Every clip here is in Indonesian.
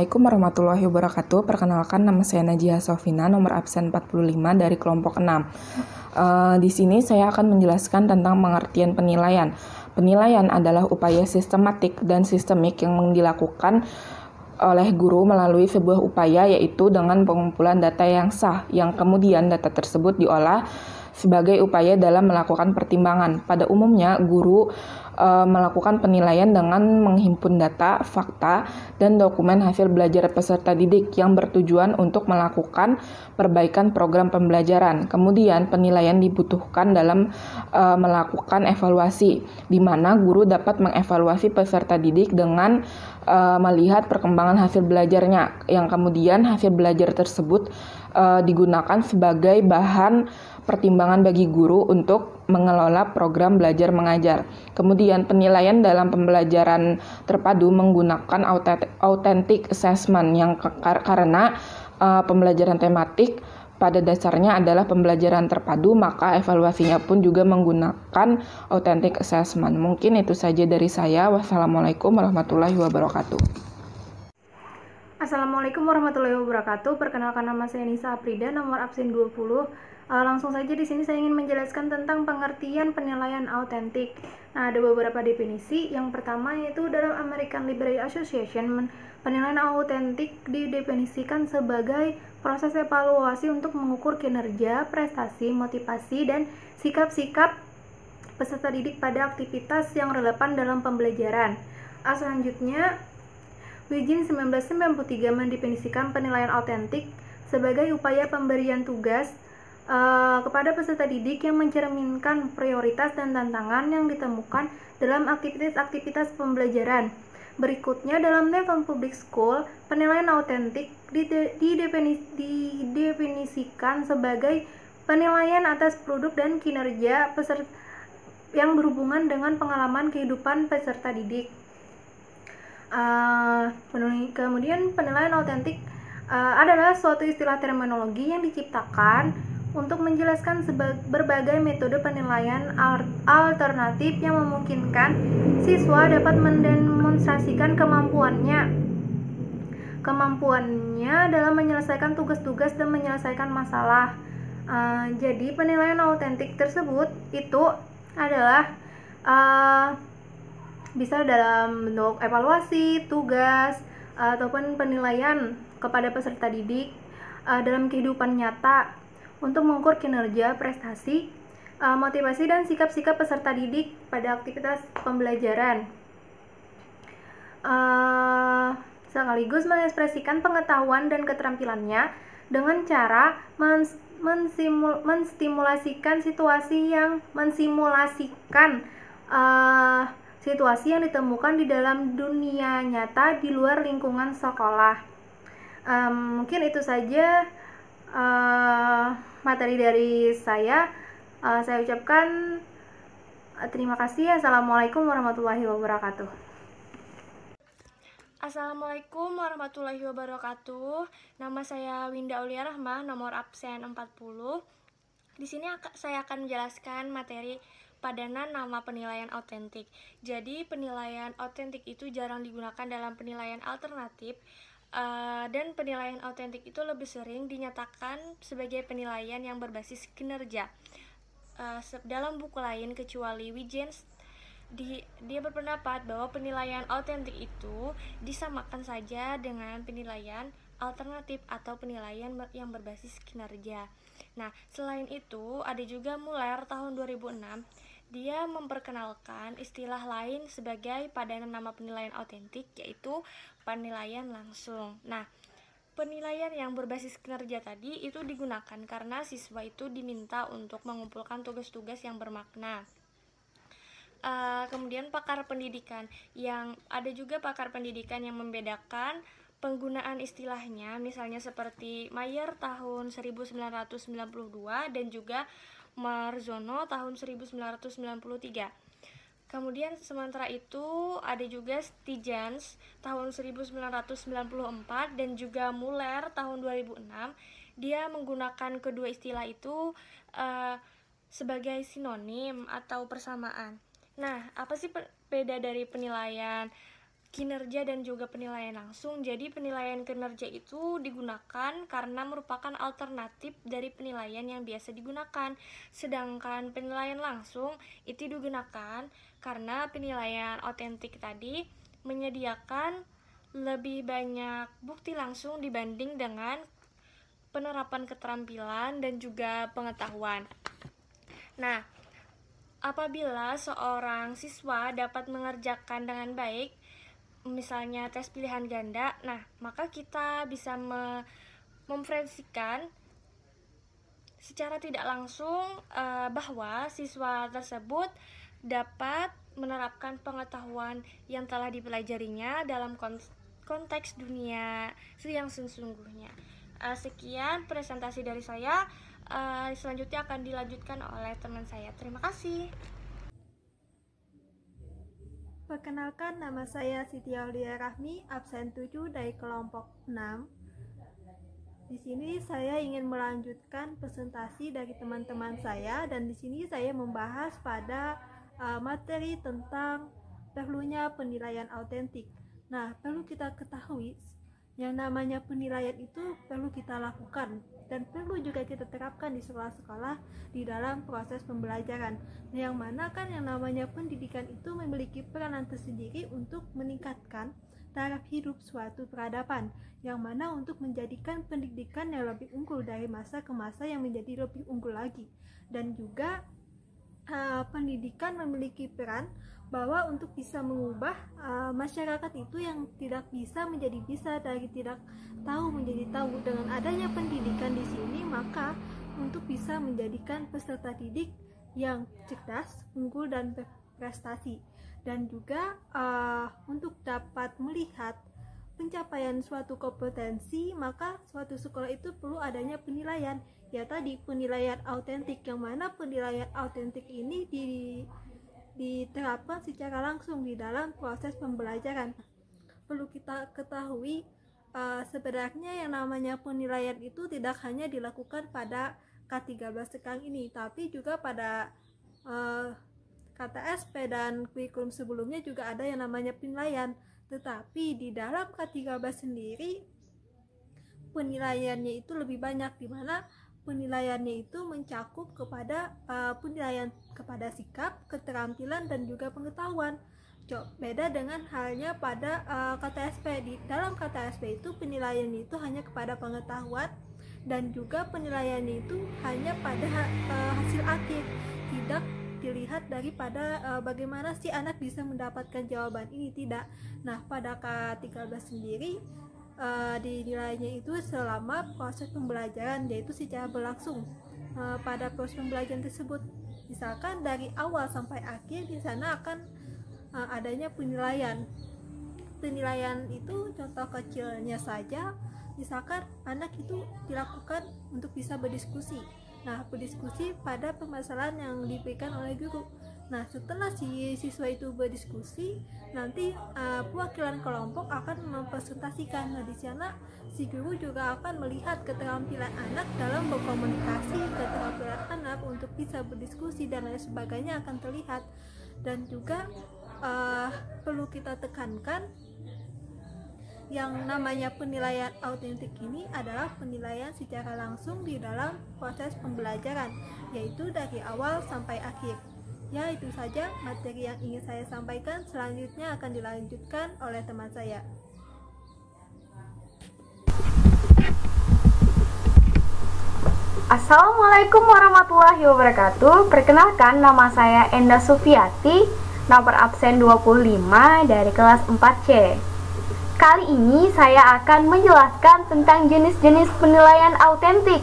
Assalamualaikum warahmatullahi wabarakatuh. Perkenalkan, nama saya Najia Sofina, nomor absen 45 dari kelompok 6. Di sini saya akan menjelaskan tentang pengertian penilaian. Penilaian adalah upaya sistematik dan sistemik yang dilakukan oleh guru melalui sebuah upaya, yaitu dengan pengumpulan data yang sah, yang kemudian data tersebut diolah sebagai upaya dalam melakukan pertimbangan. Pada umumnya, guru melakukan penilaian dengan menghimpun data, fakta, dan dokumen hasil belajar peserta didik yang bertujuan untuk melakukan perbaikan program pembelajaran. Kemudian, penilaian dibutuhkan dalam melakukan evaluasi, di mana guru dapat mengevaluasi peserta didik dengan melihat perkembangan hasil belajarnya, yang kemudian hasil belajar tersebut digunakan sebagai bahan pertimbangan bagi guru untuk mengelola program belajar mengajar. Kemudian penilaian dalam pembelajaran terpadu menggunakan authentic assessment yang karena pembelajaran tematik pada dasarnya adalah pembelajaran terpadu, maka evaluasinya pun juga menggunakan authentic assessment. Mungkin itu saja dari saya. Wassalamualaikum warahmatullahi wabarakatuh. Assalamualaikum warahmatullahi wabarakatuh. Perkenalkan, nama saya Nisa Aprida, nomor absen 20. Langsung saja di sini saya ingin menjelaskan tentang pengertian penilaian autentik. Nah, ada beberapa definisi. Yang pertama yaitu dalam American Library Association, penilaian autentik didefinisikan sebagai proses evaluasi untuk mengukur kinerja, prestasi, motivasi, dan sikap-sikap peserta didik pada aktivitas yang relevan dalam pembelajaran. Selanjutnya, Wijin 1993 mendefinisikan penilaian autentik sebagai upaya pemberian tugas kepada peserta didik yang mencerminkan prioritas dan tantangan yang ditemukan dalam aktivitas-aktivitas pembelajaran. Berikutnya, dalam Newton Public School, penilaian autentik didefinisikan sebagai penilaian atas produk dan kinerja peserta yang berhubungan dengan pengalaman kehidupan peserta didik. Kemudian penilaian autentik adalah suatu istilah terminologi yang diciptakan untuk menjelaskan berbagai metode penilaian alternatif yang memungkinkan siswa dapat mendemonstrasikan kemampuannya dalam menyelesaikan tugas-tugas dan menyelesaikan masalah. Jadi penilaian autentik tersebut itu adalah bisa dalam bentuk evaluasi, tugas, ataupun penilaian kepada peserta didik dalam kehidupan nyata untuk mengukur kinerja, prestasi, motivasi, dan sikap-sikap peserta didik pada aktivitas pembelajaran. Sekaligus mengekspresikan pengetahuan dan keterampilannya dengan cara mensimulasikan situasi yang ditemukan di dalam dunia nyata di luar lingkungan sekolah. Mungkin itu saja materi dari saya. Saya ucapkan terima kasih. Assalamualaikum warahmatullahi wabarakatuh. Assalamualaikum warahmatullahi wabarakatuh. Nama saya Winda Aulia Rahmah, nomor absen 40. Di sini saya akan menjelaskan materi padanan nama penilaian autentik. Jadi penilaian autentik itu jarang digunakan dalam penilaian alternatif, dan penilaian autentik itu lebih sering dinyatakan sebagai penilaian yang berbasis kinerja. Dalam buku lain kecuali Wijens, dia berpendapat bahwa penilaian autentik itu disamakan saja dengan penilaian alternatif atau penilaian yang berbasis kinerja. Nah, selain itu ada juga Muller tahun 2006. Dia memperkenalkan istilah lain sebagai padanan nama penilaian autentik, yaitu penilaian langsung. Nah, penilaian yang berbasis kinerja tadi itu digunakan karena siswa itu diminta untuk mengumpulkan tugas-tugas yang bermakna. Kemudian pakar pendidikan, yang ada juga pakar pendidikan yang membedakan penggunaan istilahnya, misalnya seperti Mayer tahun 1992 dan juga Marzono tahun 1993. Kemudian sementara itu ada juga Stijans tahun 1994 dan juga Muller tahun 2006. Dia menggunakan kedua istilah itu sebagai sinonim atau persamaan. Nah, apa sih beda dari penilaian kinerja dan juga penilaian langsung. Jadi penilaian kinerja itu digunakan karena merupakan alternatif dari penilaian yang biasa digunakan. Sedangkan penilaian langsung itu digunakan karena penilaian autentik tadi menyediakan lebih banyak bukti langsung dibanding dengan penerapan keterampilan dan juga pengetahuan. Nah, apabila seorang siswa dapat mengerjakan dengan baik misalnya tes pilihan ganda, nah maka kita bisa memprediksikan secara tidak langsung bahwa siswa tersebut dapat menerapkan pengetahuan yang telah dipelajarinya dalam konteks dunia yang sesungguhnya. Sekian presentasi dari saya. Selanjutnya akan dilanjutkan oleh teman saya. Terima kasih. Perkenalkan, nama saya Siti Aulia Rahmi, absen 7 dari kelompok 6. Di sini saya ingin melanjutkan presentasi dari teman-teman saya, dan di sini saya membahas pada materi tentang perlunya penilaian autentik. Nah, perlu kita ketahui yang namanya penilaian itu perlu kita lakukan dan perlu juga kita terapkan di sekolah-sekolah di dalam proses pembelajaran. Yang mana kan yang namanya pendidikan itu memiliki peranan tersendiri untuk meningkatkan taraf hidup suatu peradaban, yang mana untuk menjadikan pendidikan yang lebih unggul dari masa ke masa yang menjadi lebih unggul lagi. Dan juga pendidikan memiliki peran bahwa untuk bisa mengubah masyarakat itu yang tidak bisa menjadi bisa, dari tidak tahu menjadi tahu. Dengan adanya pendidikan di sini, maka untuk bisa menjadikan peserta didik yang cerdas, unggul, dan berprestasi. Dan juga untuk dapat melihat pencapaian suatu kompetensi, maka suatu sekolah itu perlu adanya penilaian, ya tadi penilaian autentik, yang mana penilaian autentik ini diterapkan secara langsung di dalam proses pembelajaran. Perlu kita ketahui sebenarnya yang namanya penilaian itu tidak hanya dilakukan pada K13 sekarang ini, tapi juga pada KTSP dan kurikulum sebelumnya juga ada yang namanya penilaian. Tetapi di dalam K13 sendiri penilaiannya itu lebih banyak, di mana penilaiannya itu mencakup kepada penilaian kepada sikap, keterampilan, dan juga pengetahuan. Beda dengan halnya pada KTSP. Di dalam KTSP itu penilaiannya itu hanya kepada pengetahuan, dan juga penilaiannya itu hanya pada hasil akhir, tidak dilihat daripada bagaimana si anak bisa mendapatkan jawaban ini, tidak. Nah, pada K13 sendiri dinilainya itu selama proses pembelajaran, yaitu secara berlangsung pada proses pembelajaran tersebut. Misalkan dari awal sampai akhir di sana akan adanya penilaian. Penilaian itu contoh kecilnya saja, misalkan anak itu dilakukan untuk bisa berdiskusi. Nah, berdiskusi pada permasalahan yang diberikan oleh guru. Nah, setelah si siswa itu berdiskusi, nanti perwakilan kelompok akan mempresentasikan. Nah, di sana si guru juga akan melihat keterampilan anak dalam berkomunikasi, keterampilan anak untuk bisa berdiskusi dan lain sebagainya akan terlihat. Dan juga perlu kita tekankan yang namanya penilaian autentik ini adalah penilaian secara langsung di dalam proses pembelajaran, yaitu dari awal sampai akhir. Ya, itu saja materi yang ingin saya sampaikan. Selanjutnya akan dilanjutkan oleh teman saya. Assalamualaikum warahmatullahi wabarakatuh. Perkenalkan, nama saya Enda Sufiati, nomor absen 25 dari kelas 4C. Kali ini saya akan menjelaskan tentang jenis-jenis penilaian autentik.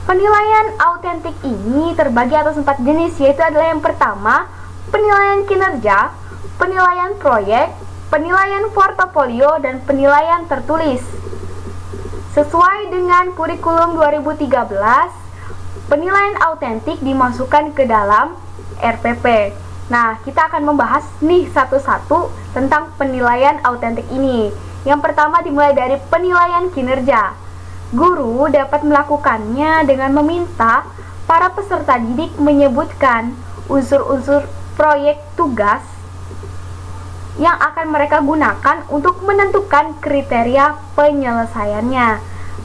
Penilaian autentik ini terbagi atas 4 jenis, yaitu adalah yang pertama, penilaian kinerja, penilaian proyek, penilaian portofolio, dan penilaian tertulis. Sesuai dengan kurikulum 2013, penilaian autentik dimasukkan ke dalam RPP. Nah, kita akan membahas nih satu-satu tentang penilaian autentik ini. Yang pertama dimulai dari penilaian kinerja. Guru dapat melakukannya dengan meminta para peserta didik menyebutkan unsur-unsur proyek tugas yang akan mereka gunakan untuk menentukan kriteria penyelesaiannya.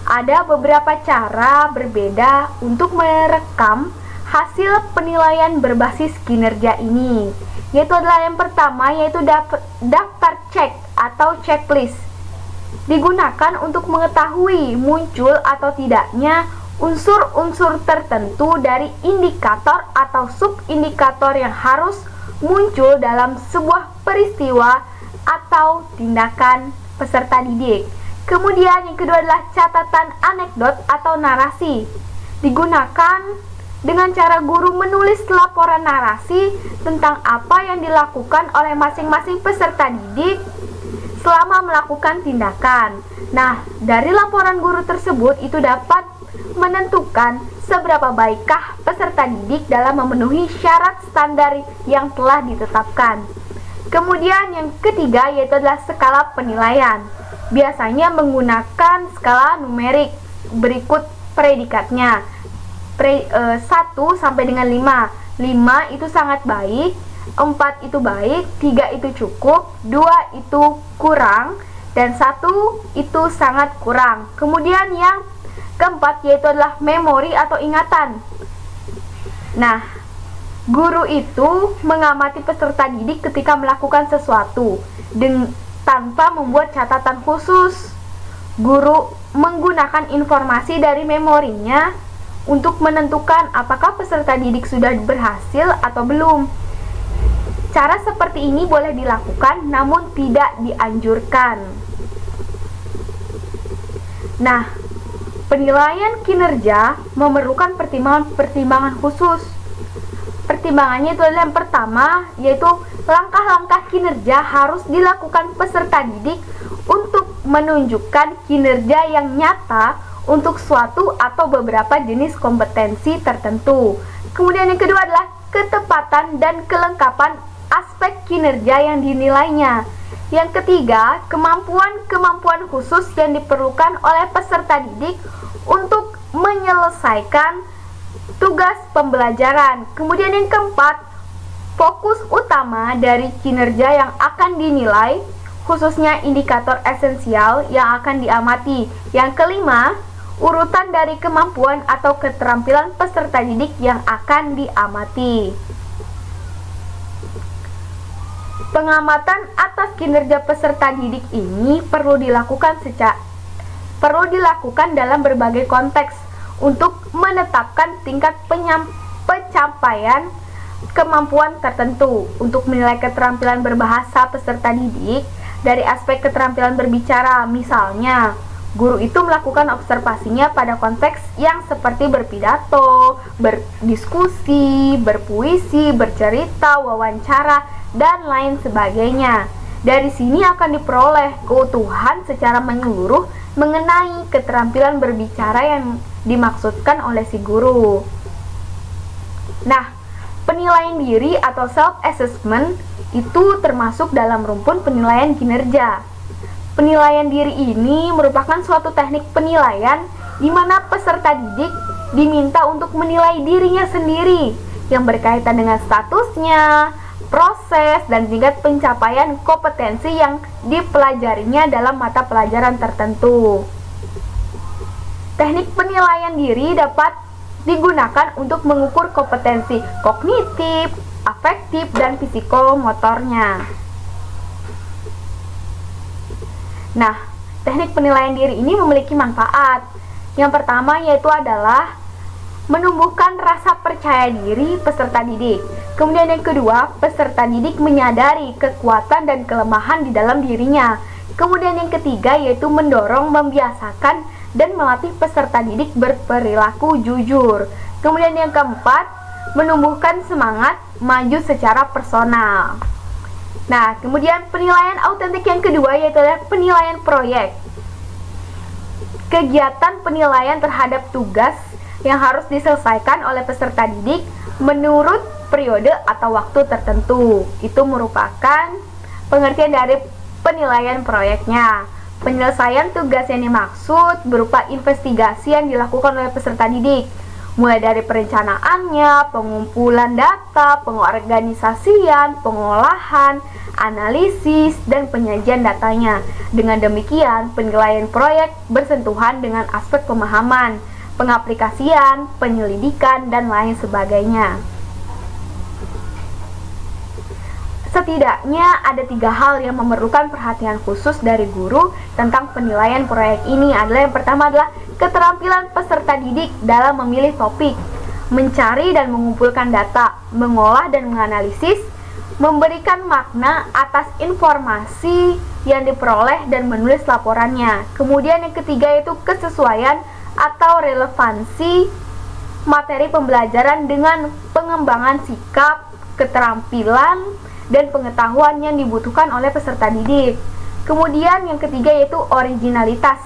Ada beberapa cara berbeda untuk merekam hasil penilaian berbasis kinerja ini, yaitu adalah yang pertama, yaitu daftar cek atau checklist. Digunakan untuk mengetahui muncul atau tidaknya unsur-unsur tertentu dari indikator atau subindikator yang harus muncul dalam sebuah peristiwa atau tindakan peserta didik. Kemudian yang kedua adalah catatan anekdot atau narasi. Digunakan dengan cara guru menulis laporan narasi tentang apa yang dilakukan oleh masing-masing peserta didik selama melakukan tindakan. Nah, dari laporan guru tersebut itu dapat menentukan seberapa baikkah peserta didik dalam memenuhi syarat standar yang telah ditetapkan. Kemudian yang ketiga yaitu adalah skala penilaian. Biasanya menggunakan skala numerik berikut predikatnya. 1 sampai dengan 5. 5 itu sangat baik, 4 itu baik, 3 itu cukup, 2 itu kurang, dan 1 itu sangat kurang. Kemudian yang keempat yaitu adalah memori atau ingatan. Nah, guru itu mengamati peserta didik ketika melakukan sesuatu tanpa membuat catatan khusus. Guru menggunakan informasi dari memorinya untuk menentukan apakah peserta didik sudah berhasil atau belum. Cara seperti ini boleh dilakukan namun tidak dianjurkan. Nah, penilaian kinerja memerlukan pertimbangan khusus. Pertimbangannya itu adalah yang pertama, yaitu langkah-langkah kinerja harus dilakukan peserta didik untuk menunjukkan kinerja yang nyata untuk suatu atau beberapa jenis kompetensi tertentu. Kemudian yang kedua adalah ketepatan dan kelengkapan aspek kinerja yang dinilainya. Yang ketiga, kemampuan-kemampuan khusus yang diperlukan oleh peserta didik untuk menyelesaikan tugas pembelajaran. Kemudian yang keempat, fokus utama dari kinerja yang akan dinilai, khususnya indikator esensial yang akan diamati. Yang kelima, urutan dari kemampuan atau keterampilan peserta didik yang akan diamati. Pengamatan atas kinerja peserta didik ini perlu dilakukan dalam berbagai konteks untuk menetapkan tingkat pencapaian kemampuan tertentu. Untuk menilai keterampilan berbahasa peserta didik dari aspek keterampilan berbicara, misalnya guru itu melakukan observasinya pada konteks yang seperti berpidato, berdiskusi, berpuisi, bercerita, wawancara, dan lain sebagainya. Dari sini akan diperoleh keutuhan secara menyeluruh mengenai keterampilan berbicara yang dimaksudkan oleh si guru. Nah, penilaian diri atau self-assessment itu termasuk dalam rumpun penilaian kinerja. Penilaian diri ini merupakan suatu teknik penilaian di mana peserta didik diminta untuk menilai dirinya sendiri yang berkaitan dengan statusnya, proses, dan tingkat pencapaian kompetensi yang dipelajarinya dalam mata pelajaran tertentu. Teknik penilaian diri dapat digunakan untuk mengukur kompetensi kognitif, afektif, dan psikomotornya. Nah, teknik penilaian diri ini memiliki manfaat. Yang pertama yaitu adalah menumbuhkan rasa percaya diri peserta didik. Kemudian yang kedua, peserta didik menyadari kekuatan dan kelemahan di dalam dirinya. Kemudian yang ketiga yaitu mendorong, membiasakan, dan melatih peserta didik berperilaku jujur. Kemudian yang keempat, menumbuhkan semangat maju secara personal. Nah, kemudian penilaian autentik yang kedua yaitu adalah penilaian proyek. Kegiatan penilaian terhadap tugas yang harus diselesaikan oleh peserta didik menurut periode atau waktu tertentu. Itu merupakan pengertian dari penilaian proyeknya. Penyelesaian tugas yang dimaksud berupa investigasi yang dilakukan oleh peserta didik mulai dari perencanaannya, pengumpulan data, pengorganisasian, pengolahan, analisis, dan penyajian datanya. Dengan demikian, penilaian proyek bersentuhan dengan aspek pemahaman, pengaplikasian, penyelidikan, dan lain sebagainya. Setidaknya ada 3 hal yang memerlukan perhatian khusus dari guru tentang penilaian proyek ini. Yang pertama adalah keterampilan peserta didik dalam memilih topik, mencari dan mengumpulkan data, mengolah dan menganalisis, memberikan makna atas informasi yang diperoleh dan menulis laporannya. Kemudian yang ketiga yaitu kesesuaian atau relevansi materi pembelajaran dengan pengembangan sikap, keterampilan, dan pengetahuan yang dibutuhkan oleh peserta didik. Kemudian yang ketiga yaitu originalitas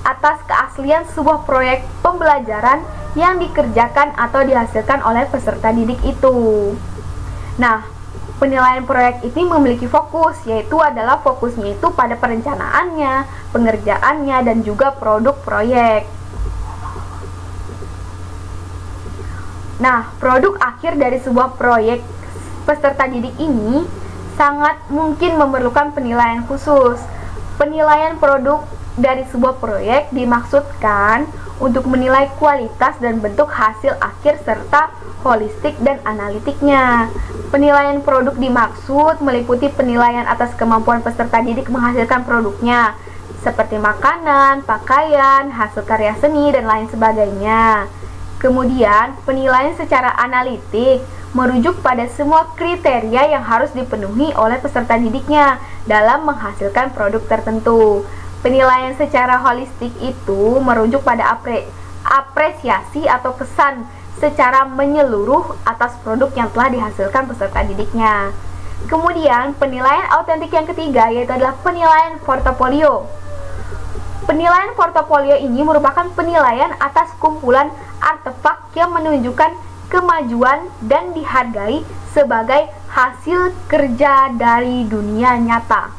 atas keaslian sebuah proyek pembelajaran yang dikerjakan atau dihasilkan oleh peserta didik itu. Nah, penilaian proyek ini memiliki fokus, yaitu adalah fokusnya itu pada perencanaannya, pengerjaannya, dan juga produk proyek. Nah, produk akhir dari sebuah proyek peserta didik ini sangat mungkin memerlukan penilaian khusus. Penilaian produk dari sebuah proyek dimaksudkan untuk menilai kualitas dan bentuk hasil akhir serta holistik dan analitiknya. Penilaian produk dimaksud meliputi penilaian atas kemampuan peserta didik menghasilkan produknya, seperti makanan, pakaian, hasil karya seni, dan lain sebagainya. Kemudian, penilaian secara analitik merujuk pada semua kriteria yang harus dipenuhi oleh peserta didiknya dalam menghasilkan produk tertentu. Penilaian secara holistik itu merujuk pada apresiasi atau kesan secara menyeluruh atas produk yang telah dihasilkan peserta didiknya. Kemudian, penilaian autentik yang ketiga yaitu adalah penilaian portofolio. Penilaian portofolio ini merupakan penilaian atas kumpulan artefak yang menunjukkan kemajuan dan dihargai sebagai hasil kerja dari dunia nyata.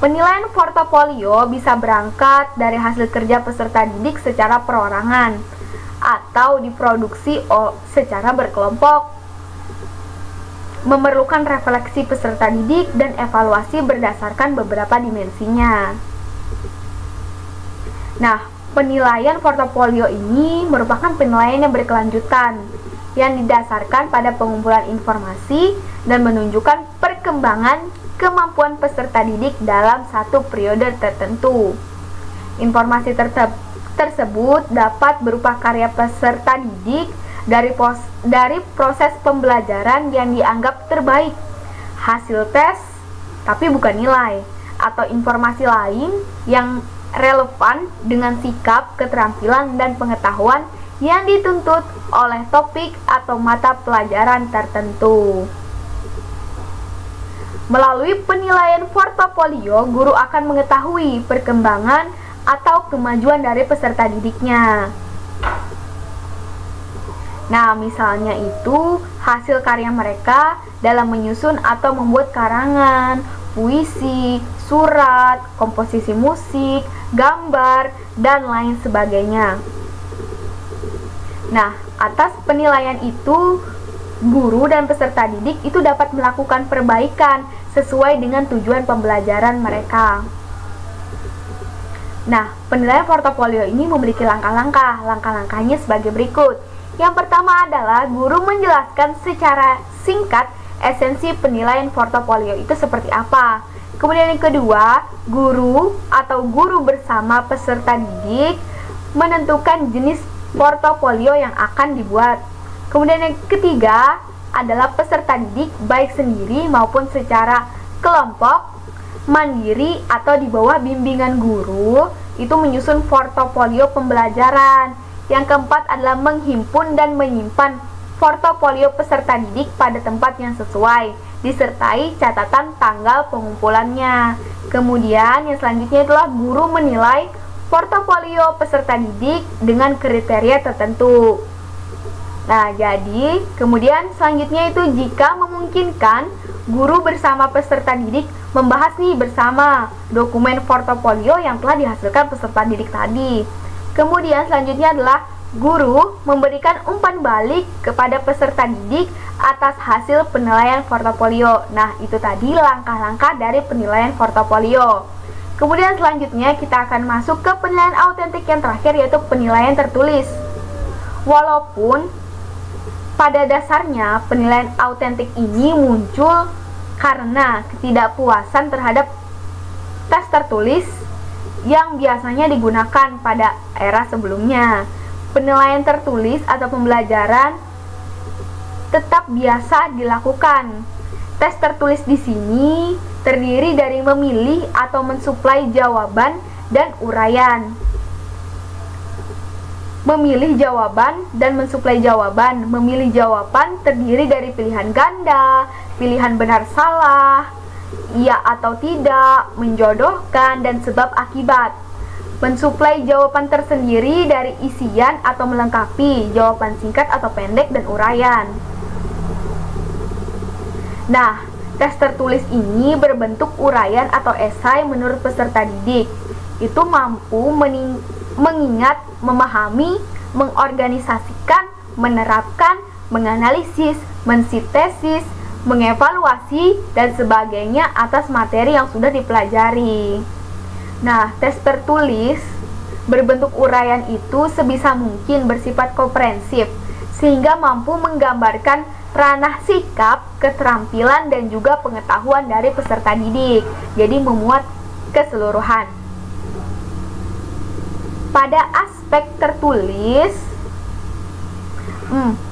Penilaian portofolio bisa berangkat dari hasil kerja peserta didik secara perorangan atau diproduksi secara berkelompok, memerlukan refleksi peserta didik dan evaluasi berdasarkan beberapa dimensinya. Nah, penilaian portofolio ini merupakan penilaian yang berkelanjutan yang didasarkan pada pengumpulan informasi dan menunjukkan perkembangan kemampuan peserta didik dalam satu periode tertentu. Informasi tersebut dapat berupa karya peserta didik dari proses pembelajaran yang dianggap terbaik, hasil tes tapi bukan nilai, atau informasi lain yang relevan dengan sikap, keterampilan, dan pengetahuan yang dituntut oleh topik atau mata pelajaran tertentu. Melalui penilaian portofolio, guru akan mengetahui perkembangan atau kemajuan dari peserta didiknya. Nah, misalnya itu hasil karya mereka dalam menyusun atau membuat karangan, puisi, surat, komposisi musik, gambar, dan lain sebagainya. Nah, atas penilaian itu, guru dan peserta didik itu dapat melakukan perbaikan sesuai dengan tujuan pembelajaran mereka. Nah, penilaian portofolio ini memiliki langkah-langkah. Langkah-langkahnya sebagai berikut. Yang pertama adalah guru menjelaskan secara singkat esensi penilaian portofolio itu seperti apa. Kemudian yang kedua, guru atau guru bersama peserta didik menentukan jenis portofolio yang akan dibuat. Kemudian yang ketiga adalah peserta didik baik sendiri maupun secara kelompok, mandiri atau di bawah bimbingan guru itu menyusun portofolio pembelajaran. Yang keempat adalah menghimpun dan menyimpan portofolio peserta didik pada tempat yang sesuai, disertai catatan tanggal pengumpulannya. Kemudian yang selanjutnya adalah guru menilai portofolio peserta didik dengan kriteria tertentu. Nah, jadi kemudian selanjutnya itu jika memungkinkan, guru bersama peserta didik membahas nih bersama dokumen portofolio yang telah dihasilkan peserta didik tadi. Kemudian selanjutnya adalah Guru memberikan umpan balik kepada peserta didik atas hasil penilaian portofolio. Nah, itu tadi langkah-langkah dari penilaian portofolio. Kemudian selanjutnya kita akan masuk ke penilaian autentik yang terakhir, yaitu penilaian tertulis. Walaupun pada dasarnya penilaian autentik ini muncul karena ketidakpuasan terhadap tes tertulis yang biasanya digunakan pada era sebelumnya. Penilaian tertulis atau pembelajaran tetap biasa dilakukan. Tes tertulis di sini terdiri dari memilih atau mensuplai jawaban dan uraian. Memilih jawaban dan mensuplai jawaban. Memilih jawaban terdiri dari pilihan ganda, pilihan benar salah, iya atau tidak, menjodohkan, dan sebab akibat. Mensuplai jawaban tersendiri dari isian atau melengkapi, jawaban singkat atau pendek, dan uraian. Nah, tes tertulis ini berbentuk uraian atau esai menurut peserta didik. Itu mampu mengingat, memahami, mengorganisasikan, menerapkan, menganalisis, mensintesis, mengevaluasi, dan sebagainya atas materi yang sudah dipelajari. Nah, tes tertulis berbentuk uraian itu sebisa mungkin bersifat komprehensif, sehingga mampu menggambarkan ranah sikap, keterampilan, dan juga pengetahuan dari peserta didik. Jadi memuat keseluruhan. Pada aspek tertulis,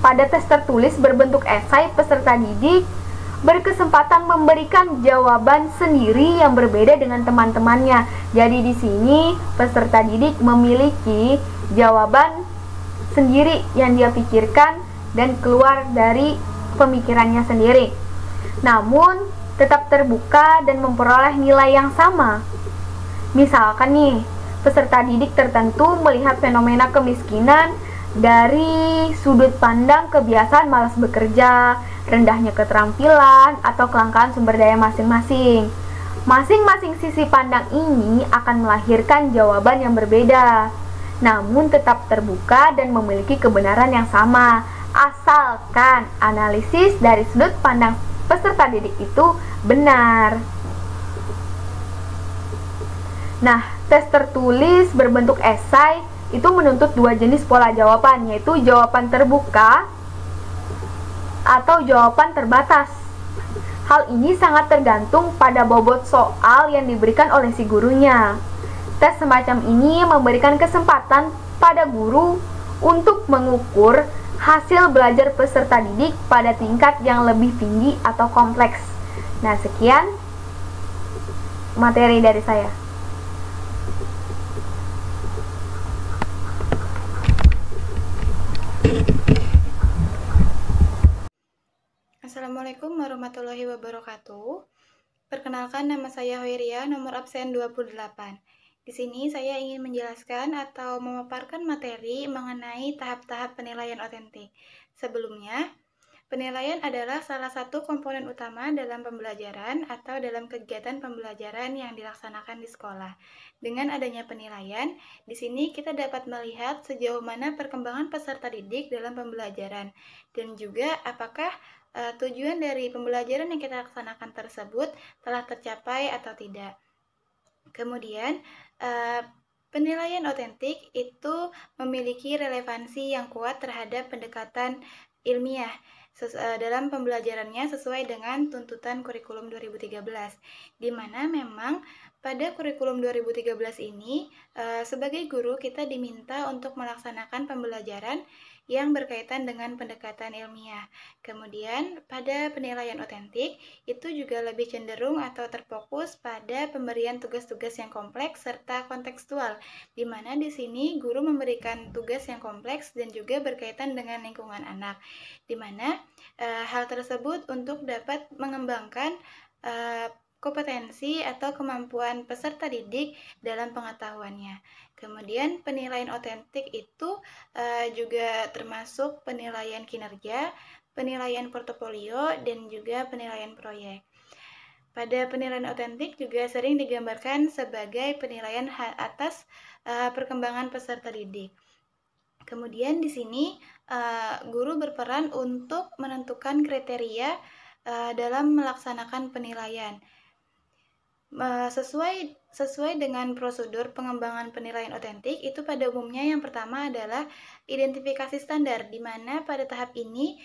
pada tes tertulis berbentuk esai, peserta didik berkesempatan memberikan jawaban sendiri yang berbeda dengan teman-temannya. Jadi di sini peserta didik memiliki jawaban sendiri yang dia pikirkan dan keluar dari pemikirannya sendiri. Namun tetap terbuka dan memperoleh nilai yang sama. Misalkan nih, peserta didik tertentu melihat fenomena kemiskinan dari sudut pandang kebiasaan malas bekerja, rendahnya keterampilan, atau kelangkaan sumber daya masing-masing. Masing-masing sisi pandang ini akan melahirkan jawaban yang berbeda, namun tetap terbuka dan memiliki kebenaran yang sama, asalkan analisis dari sudut pandang peserta didik itu benar. Nah, tes tertulis berbentuk esai itu menuntut dua jenis pola jawaban, yaitu jawaban terbuka atau jawaban terbatas. Hal ini sangat tergantung pada bobot soal yang diberikan oleh si gurunya. Tes semacam ini memberikan kesempatan pada guru untuk mengukur hasil belajar peserta didik pada tingkat yang lebih tinggi atau kompleks. Nah, sekian materi dari saya. Assalamualaikum warahmatullahi wabarakatuh. Perkenalkan, nama saya Hoiria, nomor absen 28. Di sini saya ingin menjelaskan atau memaparkan materi mengenai tahap-tahap penilaian otentik. Sebelumnya, penilaian adalah salah satu komponen utama dalam pembelajaran atau dalam kegiatan pembelajaran yang dilaksanakan di sekolah. Dengan adanya penilaian, di sini kita dapat melihat sejauh mana perkembangan peserta didik dalam pembelajaran dan juga apakah tujuan dari pembelajaran yang kita laksanakan tersebut telah tercapai atau tidak. Kemudian, penilaian otentik itu memiliki relevansi yang kuat terhadap pendekatan ilmiah dalam pembelajarannya sesuai dengan tuntutan kurikulum 2013, di mana memang pada kurikulum 2013 ini sebagai guru kita diminta untuk melaksanakan pembelajaran yang berkaitan dengan pendekatan ilmiah. Kemudian pada penilaian otentik itu juga lebih cenderung atau terfokus pada pemberian tugas-tugas yang kompleks serta kontekstual, di mana di sini guru memberikan tugas yang kompleks dan juga berkaitan dengan lingkungan anak, di mana hal tersebut untuk dapat mengembangkan kompetensi atau kemampuan peserta didik dalam pengetahuannya. Kemudian penilaian otentik itu juga termasuk penilaian kinerja, penilaian portofolio, dan juga penilaian proyek. Pada penilaian otentik juga sering digambarkan sebagai penilaian atas perkembangan peserta didik. Kemudian di sini guru berperan untuk menentukan kriteria dalam melaksanakan penilaian. Sesuai dengan prosedur pengembangan penilaian otentik, itu pada umumnya yang pertama adalah identifikasi standar, di mana pada tahap ini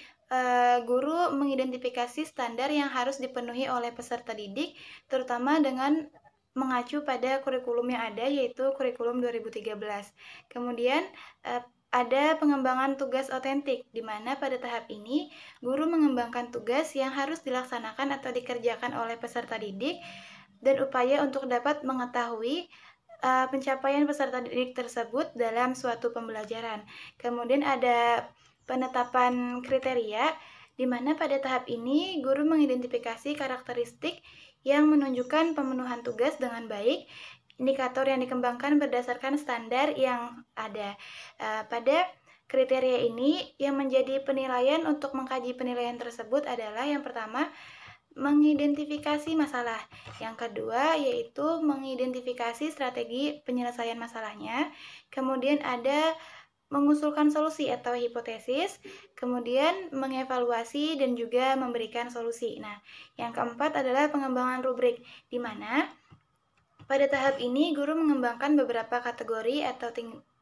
guru mengidentifikasi standar yang harus dipenuhi oleh peserta didik, terutama dengan mengacu pada kurikulum yang ada, yaitu kurikulum 2013. Kemudian ada pengembangan tugas otentik, di mana pada tahap ini guru mengembangkan tugas yang harus dilaksanakan atau dikerjakan oleh peserta didik dan upaya untuk dapat mengetahui pencapaian peserta didik tersebut dalam suatu pembelajaran. Kemudian ada penetapan kriteria, di mana pada tahap ini guru mengidentifikasi karakteristik yang menunjukkan pemenuhan tugas dengan baik. Indikator yang dikembangkan berdasarkan standar yang ada. Pada kriteria ini, yang menjadi penilaian untuk mengkaji penilaian tersebut adalah yang pertama, mengidentifikasi masalah. Yang kedua yaitu mengidentifikasi strategi penyelesaian masalahnya. Kemudian ada mengusulkan solusi atau hipotesis, kemudian mengevaluasi dan juga memberikan solusi. Nah, yang keempat adalah pengembangan rubrik, di mana pada tahap ini guru mengembangkan beberapa kategori atau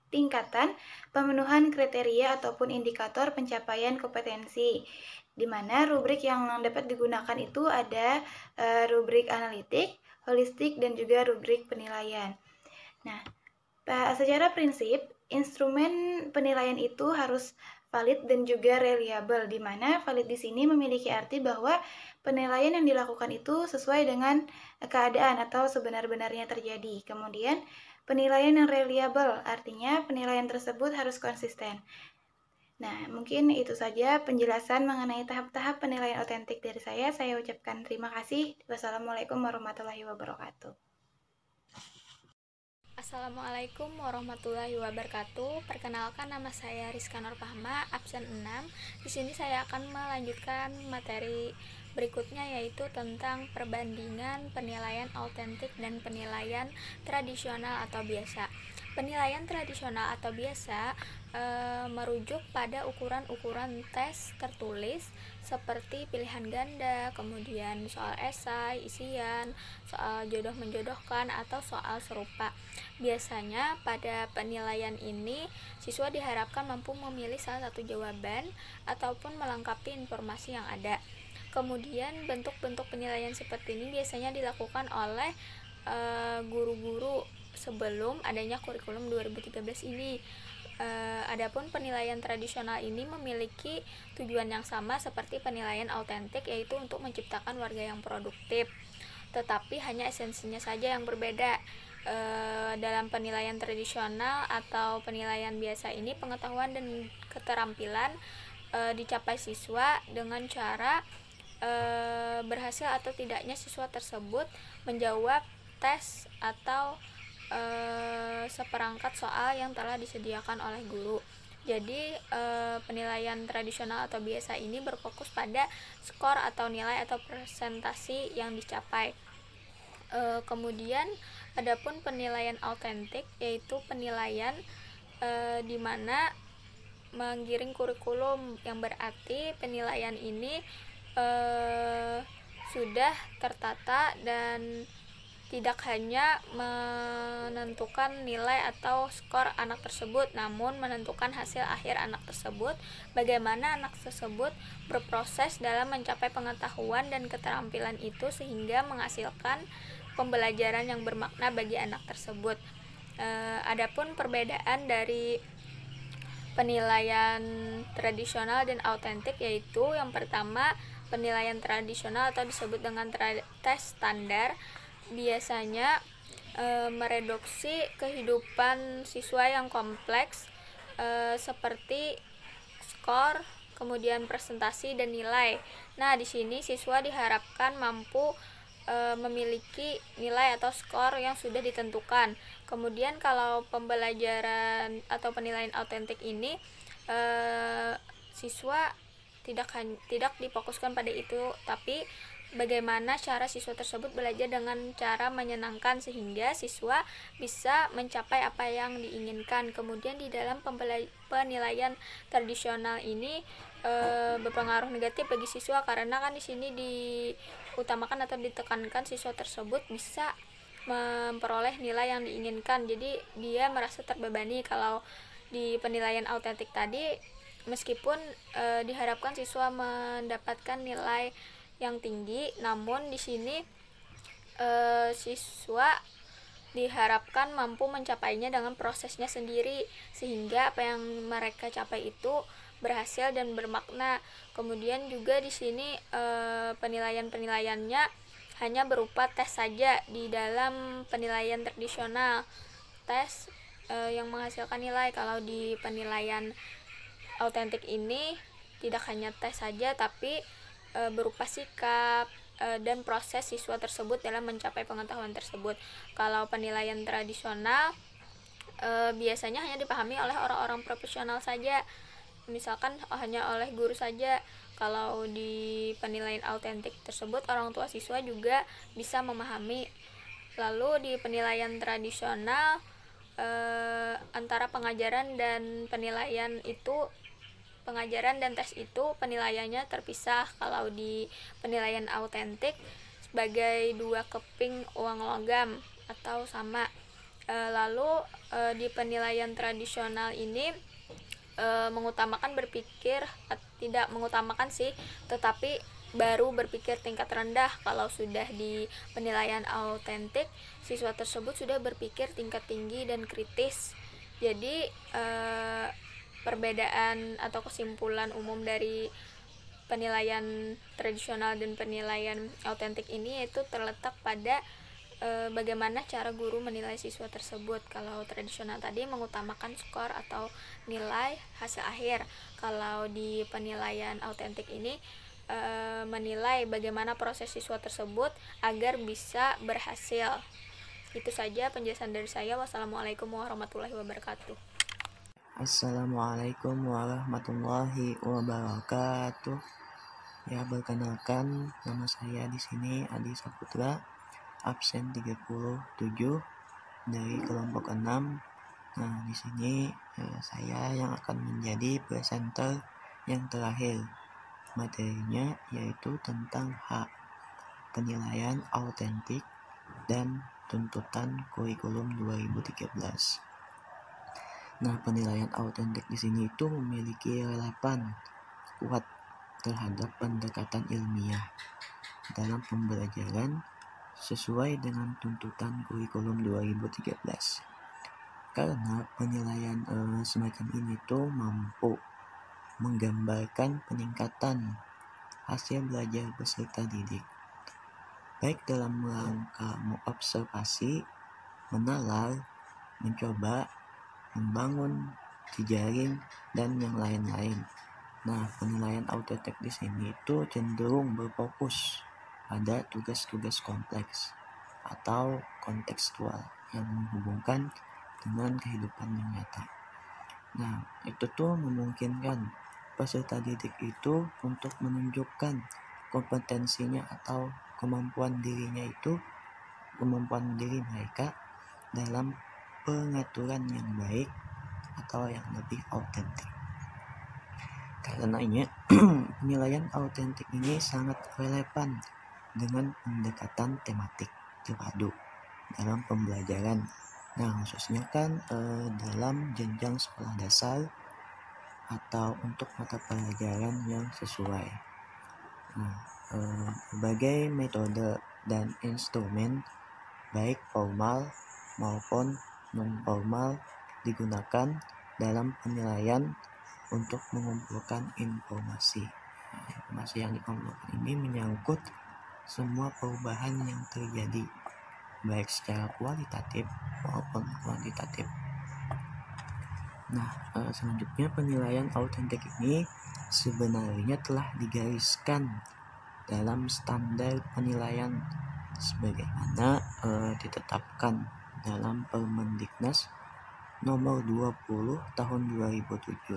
tingkatan pemenuhan kriteria ataupun indikator pencapaian kompetensi, di mana rubrik yang dapat digunakan itu ada rubrik analitik, holistik, dan juga rubrik penilaian. Nah, secara prinsip, instrumen penilaian itu harus valid dan juga reliable, di mana valid di sini memiliki arti bahwa penilaian yang dilakukan itu sesuai dengan keadaan atau sebenar-benarnya terjadi. Kemudian penilaian yang reliable, artinya penilaian tersebut harus konsisten. Nah, mungkin itu saja penjelasan mengenai tahap-tahap penilaian otentik dari saya. Saya ucapkan terima kasih. Wassalamualaikum warahmatullahi wabarakatuh. Assalamualaikum warahmatullahi wabarakatuh. Perkenalkan, nama saya Rizka Nurfahma, absen 6. Di sini saya akan melanjutkan materi berikutnya, yaitu tentang perbandingan penilaian autentik dan penilaian tradisional atau biasa. Penilaian tradisional atau biasa merujuk pada ukuran-ukuran tes tertulis seperti pilihan ganda, kemudian soal esai, isian, soal jodoh menjodohkan, atau soal serupa. Biasanya pada penilaian ini siswa diharapkan mampu memilih salah satu jawaban ataupun melengkapi informasi yang ada. Kemudian bentuk-bentuk penilaian seperti ini biasanya dilakukan oleh guru-guru sebelum adanya kurikulum 2013 ini. Adapun penilaian tradisional ini memiliki tujuan yang sama seperti penilaian autentik, yaitu untuk menciptakan warga yang produktif, tetapi hanya esensinya saja yang berbeda. Dalam penilaian tradisional atau penilaian biasa ini, pengetahuan dan keterampilan dicapai siswa dengan cara berhasil atau tidaknya siswa tersebut menjawab tes atau seperangkat soal yang telah disediakan oleh guru. Jadi penilaian tradisional atau biasa ini berfokus pada skor atau nilai atau presentasi yang dicapai. Kemudian adapun penilaian autentik, yaitu penilaian di mana menggiring kurikulum, yang berarti penilaian ini sudah tertata dan tidak hanya menentukan nilai atau skor anak tersebut, namun menentukan hasil akhir anak tersebut, bagaimana anak tersebut berproses dalam mencapai pengetahuan dan keterampilan itu sehingga menghasilkan pembelajaran yang bermakna bagi anak tersebut. Adapun perbedaan dari penilaian tradisional dan autentik, yaitu yang pertama, penilaian tradisional atau disebut dengan tes standar biasanya mereduksi kehidupan siswa yang kompleks seperti skor, kemudian presentasi dan nilai. Nah, di sini siswa diharapkan mampu memiliki nilai atau skor yang sudah ditentukan. Kemudian kalau pembelajaran atau penilaian autentik ini siswa tidak difokuskan pada itu, tapi bagaimana cara siswa tersebut belajar dengan cara menyenangkan sehingga siswa bisa mencapai apa yang diinginkan. Kemudian di dalam penilaian tradisional ini berpengaruh negatif bagi siswa karena kan di sini diutamakan atau ditekankan siswa tersebut bisa memperoleh nilai yang diinginkan. Jadi dia merasa terbebani. Kalau di penilaian autentik tadi meskipun diharapkan siswa mendapatkan nilai yang tinggi, namun di sini siswa diharapkan mampu mencapainya dengan prosesnya sendiri sehingga apa yang mereka capai itu berhasil dan bermakna. Kemudian juga di sini penilaiannya hanya berupa tes saja. Di dalam penilaian tradisional tes yang menghasilkan nilai. Kalau di penilaian autentik ini tidak hanya tes saja tapi berupa sikap dan proses siswa tersebut dalam mencapai pengetahuan tersebut. Kalau penilaian tradisional biasanya hanya dipahami oleh orang-orang profesional saja, misalkan hanya oleh guru saja. Kalau di penilaian autentik tersebut orang tua siswa juga bisa memahami. Lalu di penilaian tradisional antara pengajaran dan penilaian itu, pengajaran dan tes itu penilaiannya terpisah. Kalau di penilaian autentik sebagai dua keping uang logam atau sama. Lalu di penilaian tradisional ini mengutamakan berpikir, tidak mengutamakan sih, tetapi baru berpikir tingkat rendah. Kalau sudah di penilaian autentik, siswa tersebut sudah berpikir tingkat tinggi dan kritis. Jadi perbedaan atau kesimpulan umum dari penilaian tradisional dan penilaian autentik ini itu terletak pada bagaimana cara guru menilai siswa tersebut. Kalau tradisional tadi mengutamakan skor atau nilai hasil akhir. Kalau di penilaian autentik ini menilai bagaimana proses siswa tersebut agar bisa berhasil. Itu saja penjelasan dari saya. Wassalamualaikum warahmatullahi wabarakatuh. Assalamualaikum warahmatullahi wabarakatuh. Ya, perkenalkan, nama saya di sini Adi Saputra, absen 37 dari kelompok 6. Nah, di sini saya yang akan menjadi presenter yang terakhir. Materinya yaitu tentang hak penilaian autentik dan tuntutan kurikulum 2013. Nah, penilaian autentik di sini itu memiliki relevan kuat terhadap pendekatan ilmiah dalam pembelajaran sesuai dengan tuntutan kurikulum 2013. Karena penilaian semacam ini tuh mampu menggambarkan peningkatan hasil belajar peserta didik, baik dalam rangka mengobservasi, menalar, mencoba, membangun, jejaring, dan yang lain-lain. Nah, penilaian autentik di sini itu cenderung berfokus pada tugas-tugas kompleks atau kontekstual yang menghubungkan dengan kehidupan yang nyata. Nah, itu tuh memungkinkan peserta didik itu untuk menunjukkan kompetensinya atau kemampuan diri mereka dalam pengaturan yang baik atau yang lebih autentik. Karenanya penilaian autentik ini sangat relevan dengan pendekatan tematik terpadu dalam pembelajaran. Nah, khususnya kan dalam jenjang sekolah dasar atau untuk mata pelajaran yang sesuai. Nah, berbagai metode dan instrumen baik formal maupun non-formal digunakan dalam penilaian untuk mengumpulkan informasi. Nah, informasi yang dikumpulkan ini menyangkut semua perubahan yang terjadi, baik secara kualitatif maupun kuantitatif. Nah, selanjutnya penilaian autentik ini sebenarnya telah digariskan dalam standar penilaian sebagaimana ditetapkan dalam Permendiknas nomor 20 tahun 2007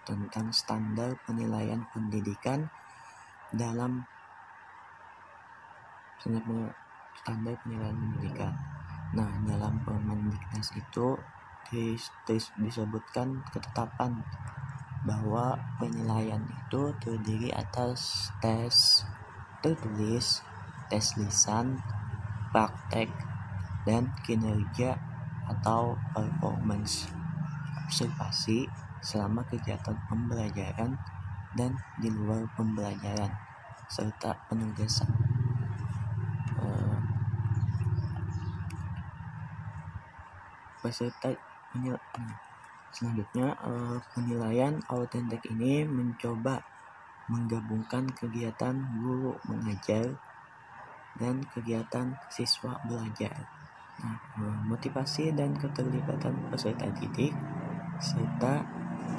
tentang standar penilaian pendidikan dalam standar penilaian pendidikan. Nah, dalam Permendiknas itu disebutkan ketetapan bahwa penilaian itu terdiri atas tes tertulis, tes lisan, praktek, dan kinerja atau performance, observasi selama kegiatan pembelajaran dan di luar pembelajaran, serta penugasan. Selanjutnya, penilaian autentik ini mencoba menggabungkan kegiatan guru mengajar dan kegiatan siswa belajar. Nah, motivasi dan keterlibatan peserta didik serta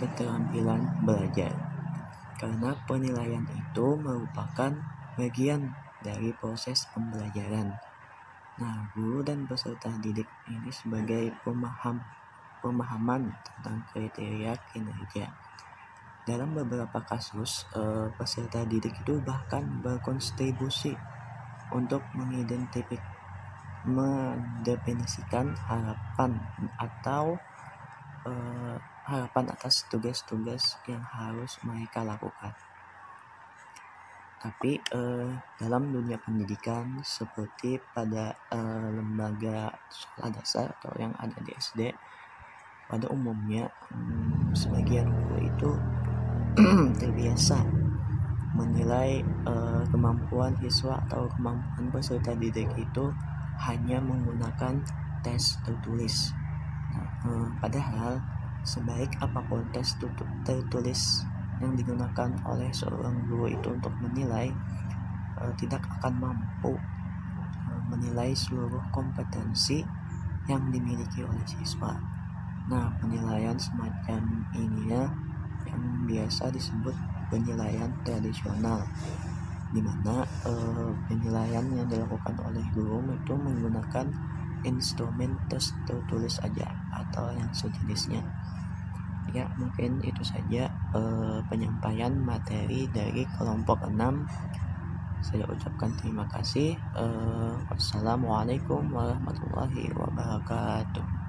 keterampilan belajar. Karena penilaian itu merupakan bagian dari proses pembelajaran. Nah, guru dan peserta didik ini sebagai pemahaman tentang kriteria kinerja. Dalam beberapa kasus, peserta didik itu bahkan berkontribusi untuk mendefinisikan harapan atas tugas-tugas yang harus mereka lakukan. Tapi dalam dunia pendidikan seperti pada lembaga sekolah dasar atau yang ada di SD, pada umumnya sebagian guru itu terbiasa menilai kemampuan siswa atau kemampuan peserta didik itu hanya menggunakan tes tertulis. Padahal sebaik apapun tes tertulis yang digunakan oleh seorang guru itu untuk menilai, tidak akan mampu menilai seluruh kompetensi yang dimiliki oleh siswa. Nah, penilaian semacam ini yang biasa disebut penilaian tradisional, di mana penilaian yang dilakukan oleh guru itu menggunakan instrumen tes tertulis aja atau yang sejenisnya. Ya, mungkin itu saja penyampaian materi dari kelompok 6. Saya ucapkan terima kasih. Wassalamualaikum warahmatullahi wabarakatuh.